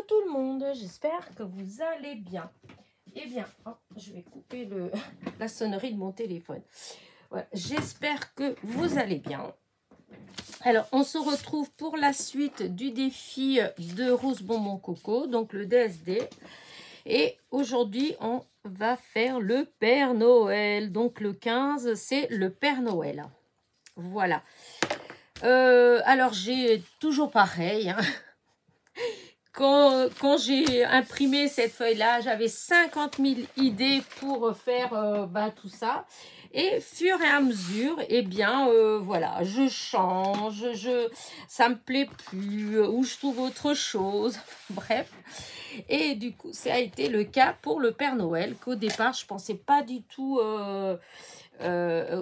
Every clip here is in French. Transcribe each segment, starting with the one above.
tout le monde, j'espère que vous allez bien. Eh bien, oh, je vais couper la sonnerie de mon téléphone. Voilà, j'espère que vous allez bien. Alors, on se retrouve pour la suite du défi de Rose Bonbon Coco, donc le DSD. Et aujourd'hui, on va faire le Père Noël. Donc, le 15, c'est le Père Noël. Voilà. Alors, j'ai toujours pareil, hein. Quand j'ai imprimé cette feuille-là, j'avais 50 000 idées pour faire tout ça. Et fur et à mesure, eh bien, voilà, je change, ça me plaît plus, ou je trouve autre chose, bref. Et du coup, ça a été le cas pour le Père Noël, qu'au départ, je pensais pas du tout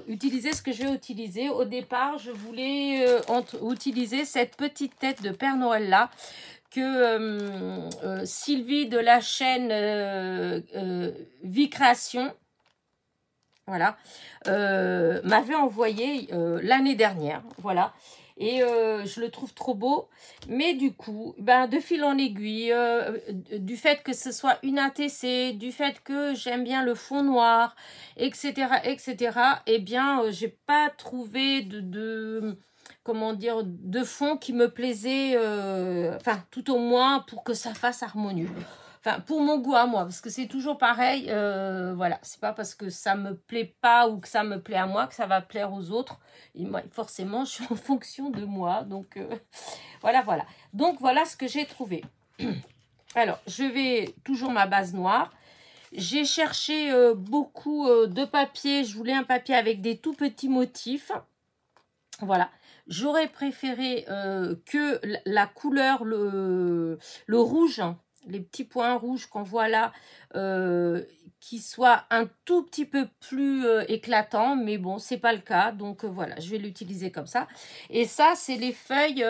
utiliser ce que je vais utiliser. Au départ, je voulais utiliser cette petite tête de Père Noël-là, que Sylvie de la chaîne Vie Création, voilà, m'avait envoyé l'année dernière, voilà. Et je le trouve trop beau. Mais du coup, de fil en aiguille, du fait que ce soit une ATC, du fait que j'aime bien le fond noir, etc., eh bien, j'ai pas trouvé comment dire, de fond qui me plaisait, enfin, tout au moins pour que ça fasse harmonieux. Enfin, pour mon goût à moi, parce que c'est toujours pareil, voilà, c'est pas parce que ça me plaît pas ou que ça me plaît à moi que ça va plaire aux autres. Et moi, forcément, je suis en fonction de moi, donc voilà. Donc, voilà ce que j'ai trouvé. Alors, je vais toujours ma base noire. J'ai cherché beaucoup de papier. Je voulais un papier avec des tout petits motifs. Voilà. J'aurais préféré que la couleur, le rouge, les petits points rouges qu'on voit là, qui soit un tout petit peu plus éclatant, mais bon, c'est pas le cas, donc voilà, je vais l'utiliser comme ça. Et ça, c'est les feuilles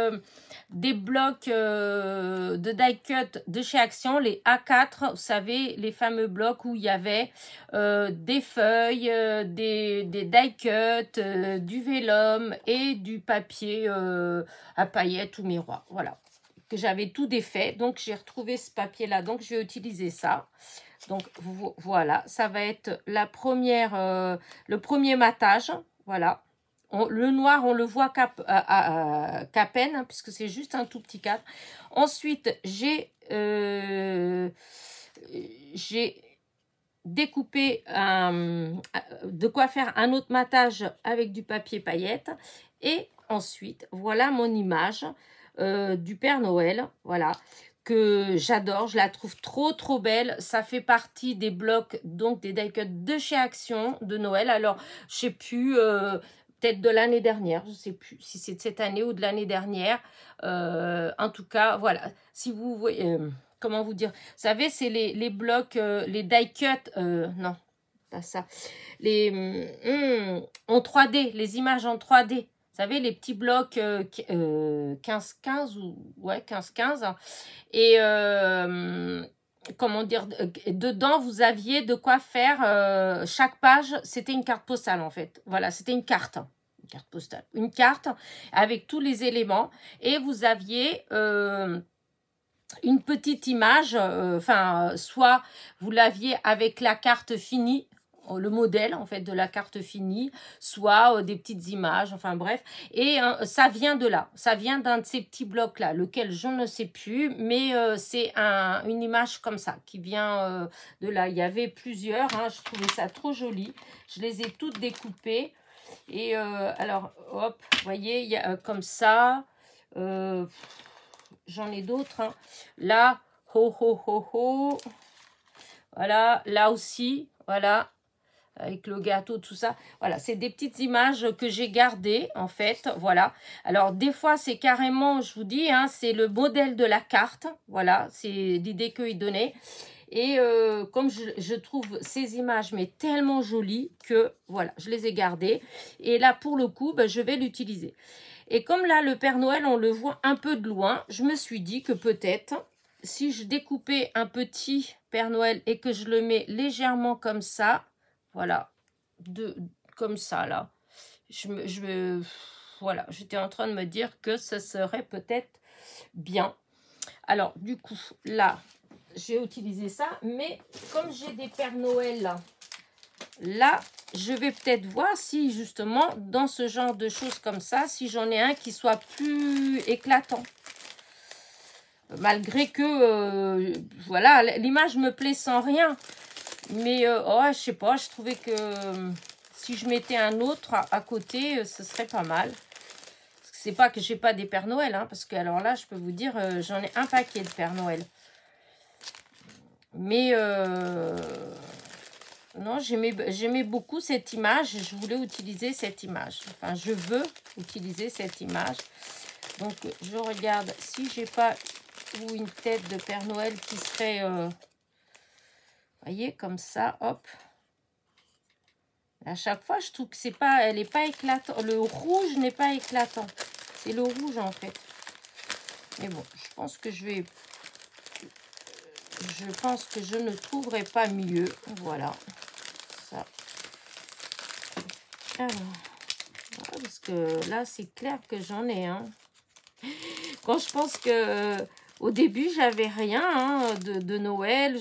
des blocs de die cut de chez Action, les A4, vous savez, les fameux blocs où il y avait des feuilles, des die cut, du vélum et du papier à paillettes ou miroir, voilà, que j'avais tout défait. Donc j'ai retrouvé ce papier là, donc je vais utiliser ça. Donc voilà, ça va être la première, le premier matage, voilà. Le noir, on le voit qu'à peine, hein, puisque c'est juste un tout petit cadre. Ensuite, j'ai découpé de quoi faire un autre matage avec du papier paillette. Et ensuite, voilà mon image du Père Noël, voilà, que j'adore, je la trouve trop belle. Ça fait partie des blocs, donc des die cut de chez Action de Noël. Alors, je sais plus, peut-être de l'année dernière, je sais plus si c'est de cette année ou de l'année dernière. En tout cas, voilà, si vous voyez, comment vous dire, vous savez, c'est les blocs, les die cut, non, pas ça, les en 3D, les images en 3D. Vous savez, les petits blocs 15-15 ou ouais, 15-15. Et comment dire, dedans, vous aviez de quoi faire chaque page. C'était une carte postale, en fait. Voilà, c'était une carte postale. Une carte avec tous les éléments. Et vous aviez une petite image, enfin, soit vous l'aviez avec la carte finie, le modèle en fait de la carte finie, soit des petites images, enfin bref, et ça vient de là, ça vient d'un de ces petits blocs là, lequel je ne sais plus, mais c'est une image comme ça qui vient de là. Il y avait plusieurs, hein, je trouvais ça trop joli, je les ai toutes découpées. Et alors hop, vous voyez, il y a comme ça, j'en ai d'autres, hein. Là, ho, voilà, là aussi, voilà, avec le gâteau, tout ça. Voilà, c'est des petites images que j'ai gardées, en fait, voilà. Alors, des fois, c'est carrément, je vous dis, hein, c'est le modèle de la carte, voilà, c'est l'idée qu'il donnait. Et comme je trouve ces images, mais tellement jolies que, voilà, je les ai gardées. Et là, pour le coup, je vais l'utiliser. Et comme là, le Père Noël, on le voit un peu de loin, je me suis dit que peut-être, si je découpais un petit Père Noël et que je le mets légèrement comme ça, voilà, comme ça, là, voilà, j'étais en train de me dire que ce serait peut-être bien. Alors, du coup, là, j'ai utilisé ça. Mais comme j'ai des Pères Noël, là, je vais peut-être voir si, justement, dans ce genre de choses comme ça, si j'en ai un qui soit plus éclatant. Malgré que, voilà, l'image me plaît sans rien. Mais, oh, je sais pas, je trouvais que si je mettais un autre à côté, ce serait pas mal. C'est pas que j'ai pas des Pères Noël, hein, parce que alors là, je peux vous dire, j'en ai un paquet de Pères Noël. Mais, non, j'aimais beaucoup cette image. Je voulais utiliser cette image. Enfin, je veux utiliser cette image. Donc, je regarde si j'ai pas ou une tête de Père Noël qui serait, voyez, comme ça, hop. À chaque fois, je trouve que c'est pas, elle n'est pas éclatante. Le rouge n'est pas éclatant. C'est le rouge, en fait. Mais bon, je pense que je ne trouverai pas mieux. Voilà. Ça. Alors, voilà, parce que là, c'est clair que j'en ai un. Quand je pense que au début, j'avais rien hein, de Noël.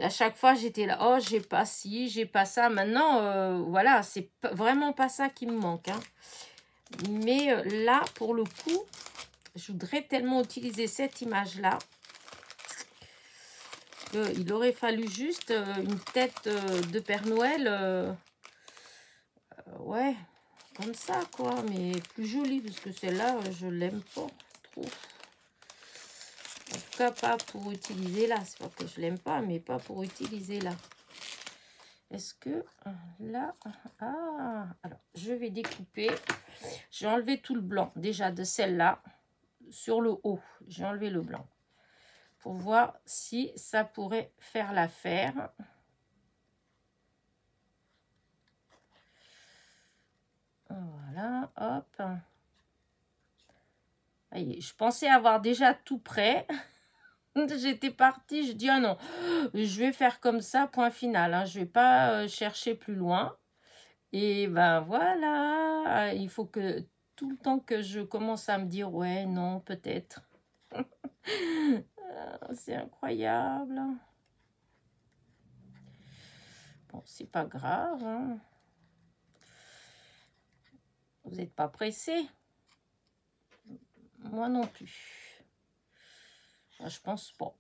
À chaque fois, j'étais là. Oh, j'ai pas ci, j'ai pas ça. Maintenant, voilà, c'est vraiment pas ça qui me manque. Hein. Mais là, pour le coup, je voudrais tellement utiliser cette image-là. Il aurait fallu juste une tête de Père Noël. Ouais, comme ça, quoi. Mais plus jolie, parce que celle-là, je l'aime pas trop. En tout cas, pas pour utiliser là. C'est pas que je l'aime pas, mais pas pour utiliser là. Est-ce que là... Ah, alors, je vais découper. J'ai enlevé tout le blanc, déjà, de celle-là. Sur le haut, j'ai enlevé le blanc. Pour voir si ça pourrait faire l'affaire. Voilà, hop. Allez, je pensais avoir déjà tout prêt. J'étais partie, je dis ah non, je vais faire comme ça, point final. Hein, je vais pas chercher plus loin. Et ben voilà, il faut que tout le temps que je commence à me dire ouais, non, peut-être. C'est incroyable. Bon, c'est pas grave. Hein. Vous n'êtes pas pressé. Moi non plus. Enfin, je pense pas.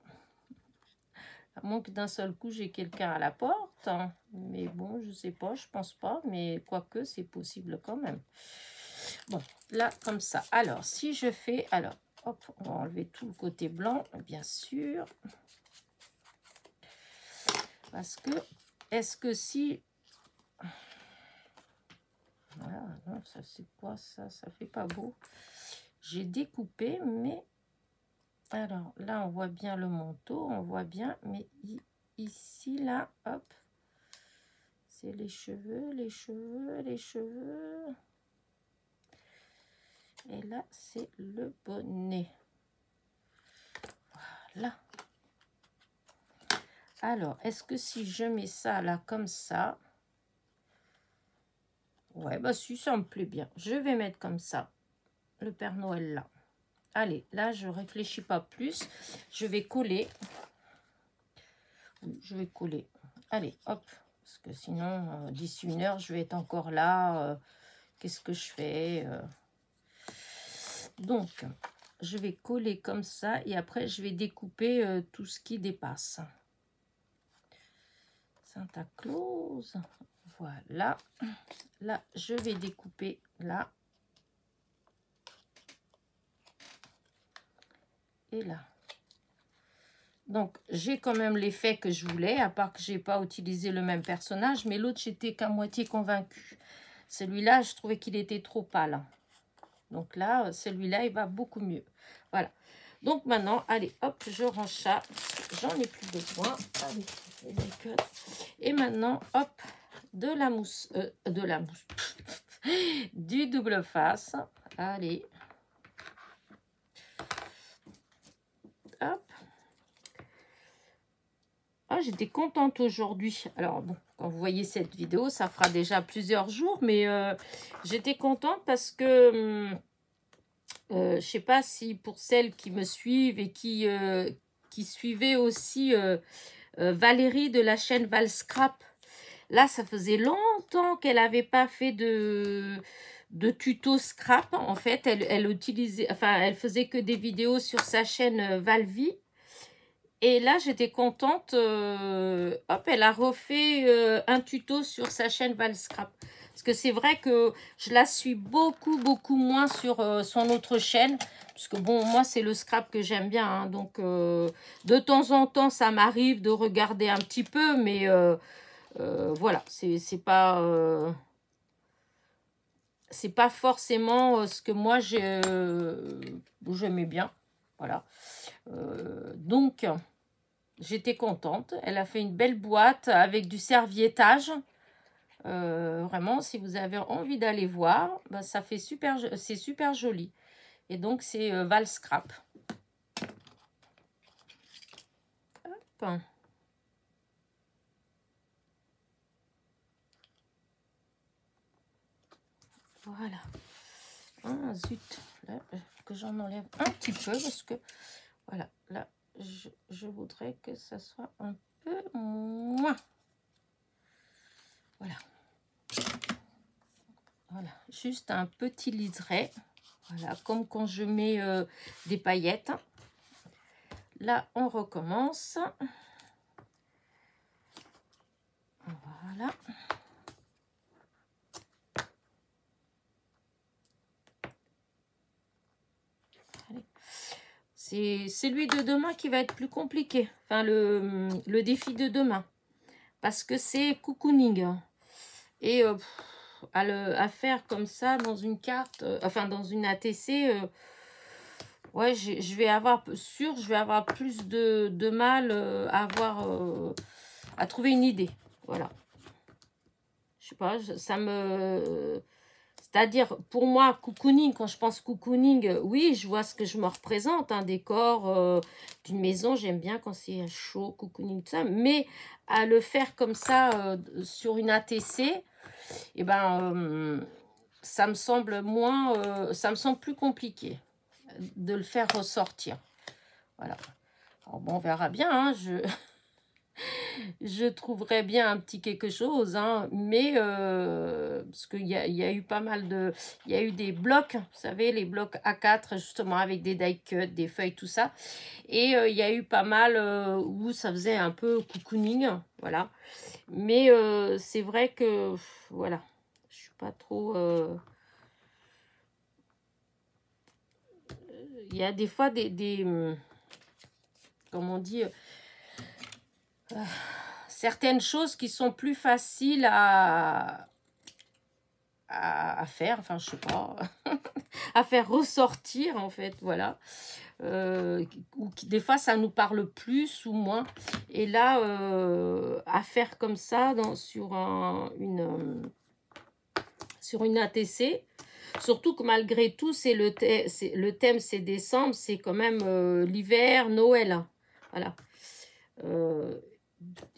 À moins que d'un seul coup, j'ai quelqu'un à la porte. Hein. Mais bon, je sais pas, je pense pas. Mais quoique, c'est possible quand même. Bon, là, comme ça. Alors, si je fais... Alors, hop, on va enlever tout le côté blanc, bien sûr. Parce que, est-ce que si... Voilà, non, ça c'est quoi ça? Ça fait pas beau. J'ai découpé, mais... Alors, là, on voit bien le manteau, on voit bien, mais ici, là, hop, c'est les cheveux, les cheveux, les cheveux. Et là, c'est le bonnet. Voilà. Alors, est-ce que si je mets ça, là, comme ça... Ouais, bah si, ça me plaît bien. Je vais mettre comme ça, le Père Noël, là. Allez, là, je réfléchis pas plus. Je vais coller. Je vais coller. Allez, hop. Parce que sinon, d'ici 1 heure, je vais être encore là. Qu'est-ce que je fais Donc, je vais coller comme ça. Et après, je vais découper tout ce qui dépasse. Santa Claus. Voilà. Là, je vais découper là. Et là. Donc, j'ai quand même l'effet que je voulais, à part que j'ai pas utilisé le même personnage, mais l'autre, j'étais qu'à moitié convaincue. Celui-là, je trouvais qu'il était trop pâle. Donc là, celui-là, il va beaucoup mieux. Voilà. Donc maintenant, allez, hop, je range ça. J'en ai plus besoin. Allez, et maintenant, hop, de la mousse. Du double face. Allez. Hop. Ah, j'étais contente aujourd'hui. Alors, bon, quand vous voyez cette vidéo, ça fera déjà plusieurs jours, mais j'étais contente parce que je sais pas si pour celles qui me suivent et qui suivaient aussi Valérie de la chaîne Valscrap. Là, ça faisait longtemps qu'elle n'avait pas fait de tuto scrap. En fait, elle utilisait, enfin, elle faisait que des vidéos sur sa chaîne Valvie. Et là, j'étais contente. Hop, elle a refait un tuto sur sa chaîne Valscrap. Parce que c'est vrai que je la suis beaucoup, beaucoup moins sur son autre chaîne. Parce que bon, moi, c'est le scrap que j'aime bien. Hein, donc, de temps en temps, ça m'arrive de regarder un petit peu. Mais voilà, c'est pas forcément ce que moi, j'aimais bien. Voilà. Donc... J'étais contente. Elle a fait une belle boîte avec du serviettage. Vraiment, si vous avez envie d'aller voir, ben, ça fait c'est super joli. Et donc, c'est Valscrap. Hop. Voilà. Ah, zut. Là, que j'en enlève un petit peu parce que, voilà, là, je voudrais que ça soit un peu moins. Voilà. Voilà, juste un petit liseré. Voilà, comme quand je mets des paillettes. Là, on recommence. Voilà. C'est celui de demain qui va être plus compliqué. Enfin, le défi de demain. Parce que c'est cocooning. Et à faire comme ça dans une carte, enfin dans une ATC, ouais, je vais avoir plus de mal à trouver une idée. Voilà. Je sais pas, ça me... C'est-à-dire, pour moi, cocooning, quand je pense cocooning, oui, je vois ce que je me représente, un décor d'une maison, j'aime bien quand c'est chaud, cocooning, tout ça, mais à le faire comme ça sur une ATC, eh ben, ça me semble ça me semble plus compliqué de le faire ressortir. Voilà. Alors bon, on verra bien, hein, je trouverais bien un petit quelque chose, hein, mais parce qu'il y a eu pas mal de... Il y a eu des blocs, vous savez, les blocs A4, justement, avec des die cuts, des feuilles, tout ça. Et il y a eu pas mal où ça faisait un peu cocooning, voilà. Mais c'est vrai que, voilà, je suis pas trop... Il y a des fois comment on dit... certaines choses qui sont plus faciles à faire, enfin je sais pas, à faire ressortir en fait, voilà. Ou des fois ça nous parle plus ou moins. Et là, à faire comme ça sur une ATC, surtout que malgré tout, le thème c'est décembre, c'est quand même l'hiver, Noël. Voilà.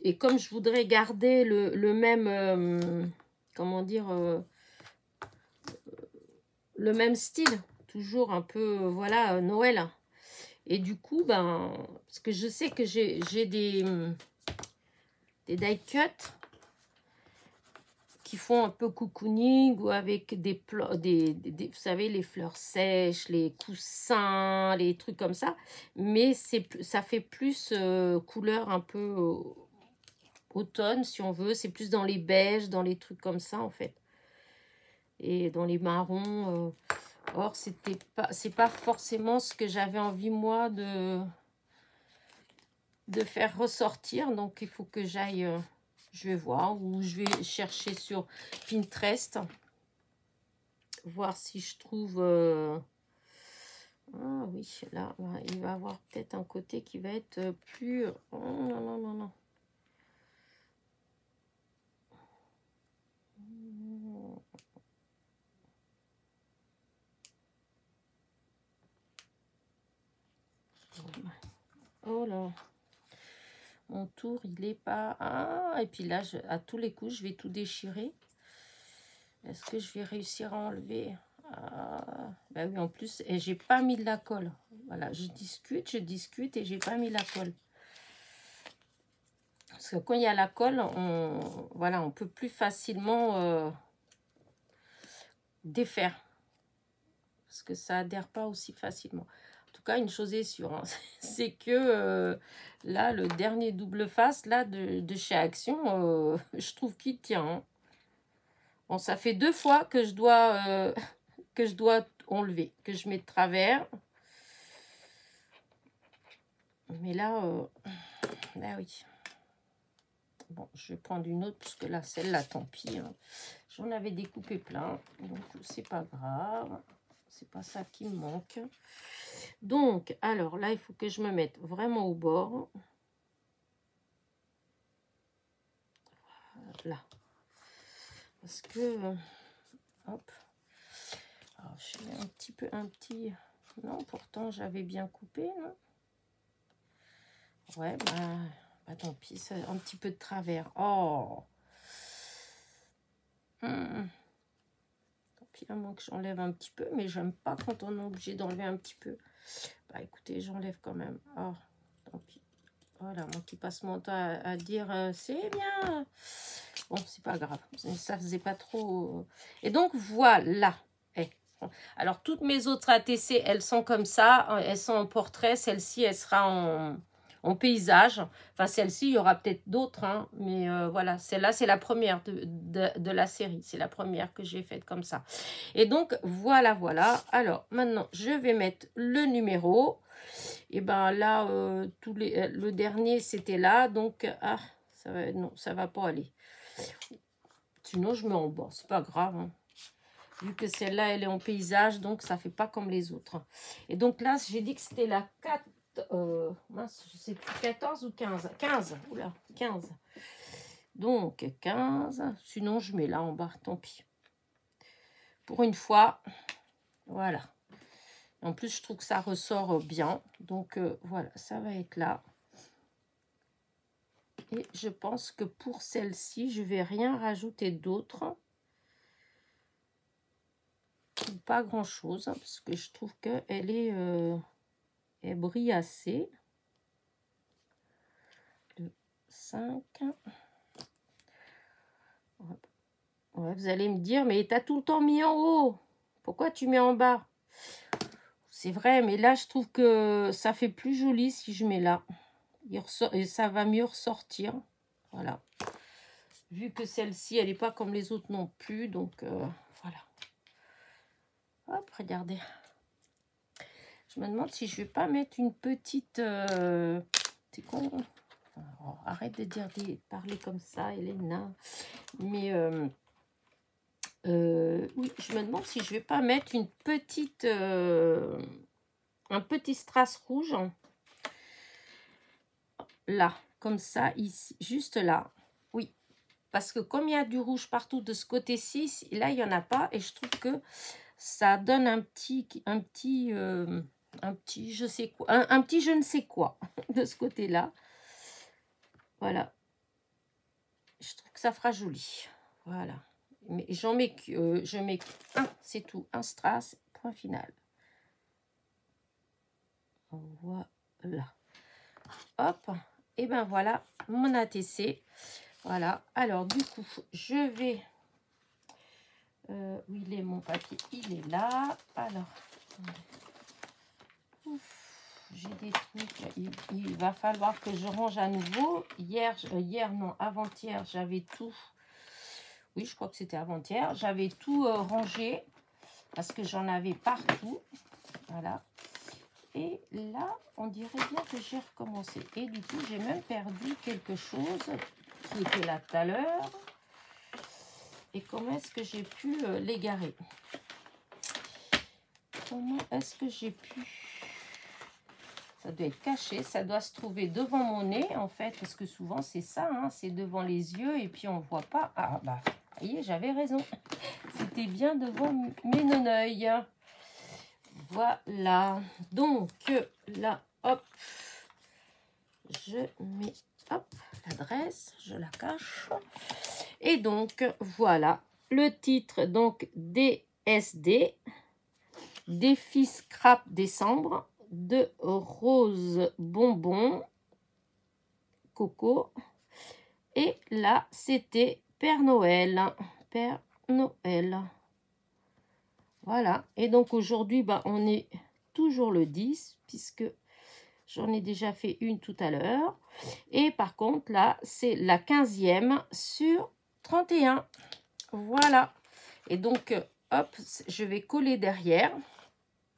Et comme je voudrais garder le même, comment dire, le même style, toujours un peu, voilà, Noël. Et du coup, ben, parce que je sais que j'ai des die cuts qui font un peu cocooning ou avec vous savez, les fleurs sèches, les coussins, les trucs comme ça. Mais ça fait plus couleur un peu automne, si on veut. C'est plus dans les beiges, dans les trucs comme ça, en fait. Et dans les marrons. Or, c'est pas forcément ce que j'avais envie, moi, de faire ressortir. Donc, il faut que j'aille... je vais voir, ou je vais chercher sur Pinterest. Voir si je trouve... Ah oui, là, il va avoir peut-être un côté qui va être plus... Oh, non, non, non, non. Oh là, mon tour, il est pas... Ah, et puis là, à tous les coups, je vais tout déchirer. Est-ce que je vais réussir à enlever? Bah oui, en plus, et j'ai pas mis de la colle. Voilà, je discute et j'ai pas mis la colle. Parce que quand il y a la colle, voilà, on peut plus facilement défaire. Parce que ça adhère pas aussi facilement. En tout cas, une chose est sûre, hein, c'est que là, le dernier double face là de chez Action, je trouve qu'il tient. Hein. Bon, ça fait 2 fois que je dois enlever, que je mets de travers. Mais là, bah oui. Bon, je vais prendre une autre, parce que là, celle-là, tant pis. Hein. J'en avais découpé plein, donc c'est pas grave. C'est pas ça qui me manque. Donc, alors là, il faut que je me mette vraiment au bord. Là. Parce que... hop. Alors, je fais un petit... Non, pourtant, j'avais bien coupé. Hein. Ouais, bah, tant pis, c'est un petit peu de travers. Oh Tant pis, à moins que j'enlève un petit peu, mais j'aime pas quand on est obligé d'enlever un petit peu. Bah, écoutez, j'enlève quand même. Oh, tant pis. Voilà, moi qui passe mon temps à dire c'est bien. Bon, c'est pas grave. Ça faisait pas trop. Et donc, voilà. Alors, toutes mes autres ATC, elles sont comme ça. Elles sont en portrait. Celle-ci, elle sera en paysage. Enfin, celle-ci, il y aura peut-être d'autres. Hein, mais voilà, celle-là, c'est la première de la série. C'est la première que j'ai faite comme ça. Et donc, voilà, voilà. Alors, maintenant, je vais mettre le numéro. Et ben là, le dernier, c'était là. Donc, non, ça va pas aller. Sinon, je mets en bas. C'est pas grave. Hein. Vu que celle-là, elle est en paysage, donc ça fait pas comme les autres. Et donc là, j'ai dit que c'était la 4... mince, je sais plus, 14 ou 15. 15, oula, 15. Donc, 15. Sinon, je mets là en bas, tant pis. Pour une fois, voilà. En plus, je trouve que ça ressort bien. Donc, voilà, ça va être là. Et je pense que pour celle-ci, je vais rien rajouter d'autre. Pas grand-chose, hein, parce que je trouve qu'elle est... elle brille assez. Le 5. Ouais, vous allez me dire, mais t'as tout le temps mis en haut. Pourquoi tu mets en bas? C'est vrai, mais là, je trouve que ça fait plus joli si je mets là. Et ça va mieux ressortir. Voilà. Vu que celle-ci, elle n'est pas comme les autres non plus. Donc, voilà. Hop, regardez. Je me demande si je vais pas mettre une petite... C'est con. Oh, arrête de parler comme ça, Elena. Mais... oui, je me demande si je vais pas mettre une petite... un petit strass rouge. Là, comme ça, ici, juste là. Oui, parce que comme il y a du rouge partout de ce côté-ci, là, il n'y en a pas. Et je trouve que ça donne un petit je sais quoi, un petit je ne sais quoi de ce côté-là. Voilà. Je trouve que ça fera joli. Voilà. Mais je mets un, c'est tout, un strass, point final. Voilà. Hop. Et ben voilà mon ATC. Voilà. Alors du coup, je vais... où il est mon papier? Il est là. Alors, j'ai des trucs. Il va falloir que je range à nouveau. Hier non, avant-hier, j'avais tout. Oui, je crois que c'était avant-hier. J'avais tout rangé parce que j'en avais partout. Voilà. Et là, on dirait bien que j'ai recommencé. Et du coup, j'ai même perdu quelque chose qui était là tout à l'heure. Et comment est-ce que j'ai pu l'égarer? Comment est-ce que j'ai pu... Ça doit être caché, ça doit se trouver devant mon nez, en fait, parce que souvent, c'est ça, hein, c'est devant les yeux, et puis on ne voit pas. Ah, bah, vous voyez, j'avais raison. C'était bien devant mes non-œils. Voilà. Donc, là, hop, je mets, hop, l'adresse, je la cache. Et donc, voilà, le titre, donc, DSD. défi scrap décembre de rose bonbon coco. Et là, c'était Père Noël. Père Noël. Voilà. Et donc, aujourd'hui, bah, on est toujours le 10, puisque j'en ai déjà fait une tout à l'heure. Et par contre, là, c'est la 15e sur 31. Voilà. Et donc, hop, je vais coller derrière.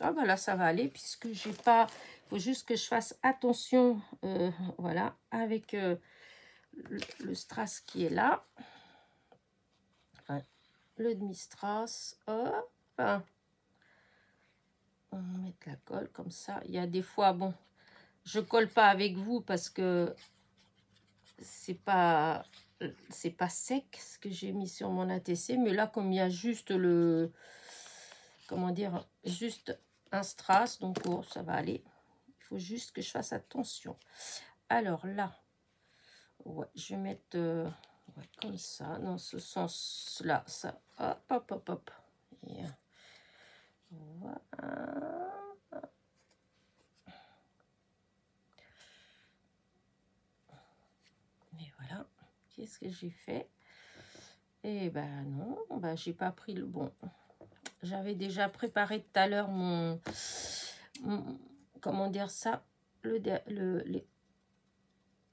Ah, bah là, ça va aller, puisque j'ai pas... Il faut juste que je fasse attention, voilà, avec... le strass qui est là, enfin, le demi-strass, hop, on va mettre la colle comme ça. Il y a des fois, bon, je colle pas avec vous parce que c'est pas sec ce que j'ai mis sur mon ATC, mais là comme il y a juste le, comment dire, juste un strass, donc oh, ça va aller. Il faut juste que je fasse attention. Alors là, ouais, je vais mettre ouais, comme ça, dans ce sens-là, ça, hop, hop, hop, hop. Et, voilà. Et voilà, qu'est-ce que j'ai fait? Eh ben non, ben j'ai pas pris le bon. J'avais déjà préparé tout à l'heure mon, comment dire ça,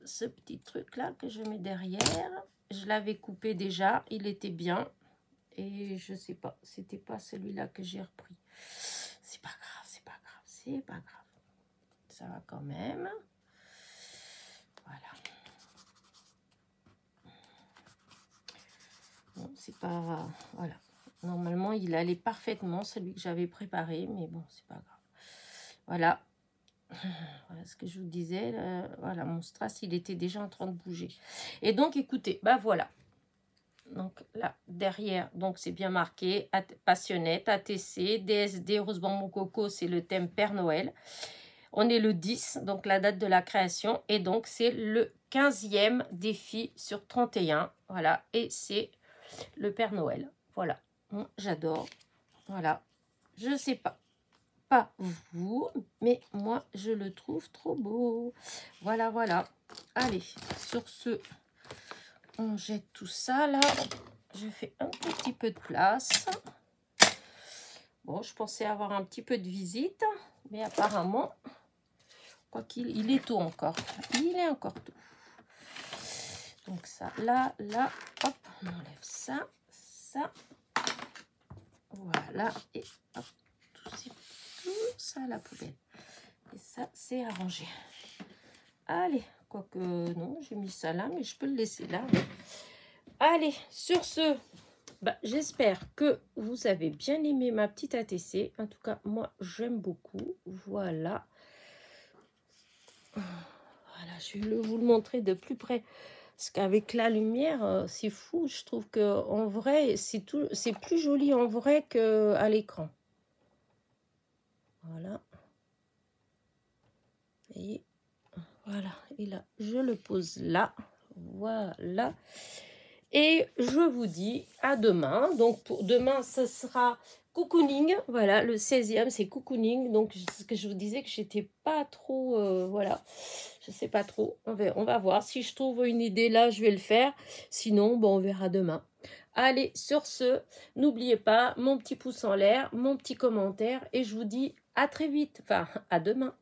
ce petit truc là que je mets derrière. Je l'avais coupé déjà, il était bien. Et je sais pas, c'était pas celui-là que j'ai repris. C'est pas grave, c'est pas grave, c'est pas grave. Ça va quand même. Voilà. Bon, c'est pas... Voilà. Normalement, il allait parfaitement, celui que j'avais préparé. Mais bon, c'est pas grave. Voilà. Voilà ce que je vous disais. Voilà, mon strass, il était déjà en train de bouger. Et donc, écoutez, bah voilà. Donc là, derrière, donc c'est bien marqué, Passionnette, ATC, DSD, Rose Bonbon Coco, c'est le thème Père Noël. On est le 10, donc la date de la création, et donc c'est le 15e défi sur 31. Voilà, et c'est le Père Noël. Voilà, bon, j'adore. Voilà, je sais pas vous, mais moi, je le trouve trop beau. Voilà, voilà. Allez, sur ce... On jette tout ça là. Je fais un tout petit peu de place. Bon, je pensais avoir un petit peu de visite, mais apparemment, quoi qu'il est tôt encore. Il est encore tôt. Donc ça, là, hop, on enlève ça, ça. Voilà, et hop, tout ça à la poubelle. Et ça, c'est arrangé. Allez, quoique non, j'ai mis ça là, mais je peux le laisser là. Allez, sur ce, bah, j'espère que vous avez bien aimé ma petite ATC. En tout cas, moi, j'aime beaucoup. Voilà. Voilà, je vais vous le montrer de plus près. Parce qu'avec la lumière, c'est fou. Je trouve qu'en vrai, c'est plus joli en vrai qu'à l'écran. Voilà. Et voilà. Et là, je le pose là. Voilà. Et je vous dis à demain. Donc, pour demain, ce sera cocooning. Voilà, le 16e, c'est cocooning. Donc, ce que je vous disais que j'étais pas trop... voilà, je sais pas trop. On va voir. Si je trouve une idée là, je vais le faire. Sinon, bon, on verra demain. Allez, sur ce, n'oubliez pas mon petit pouce en l'air, mon petit commentaire. Et je vous dis à très vite. Enfin, à demain.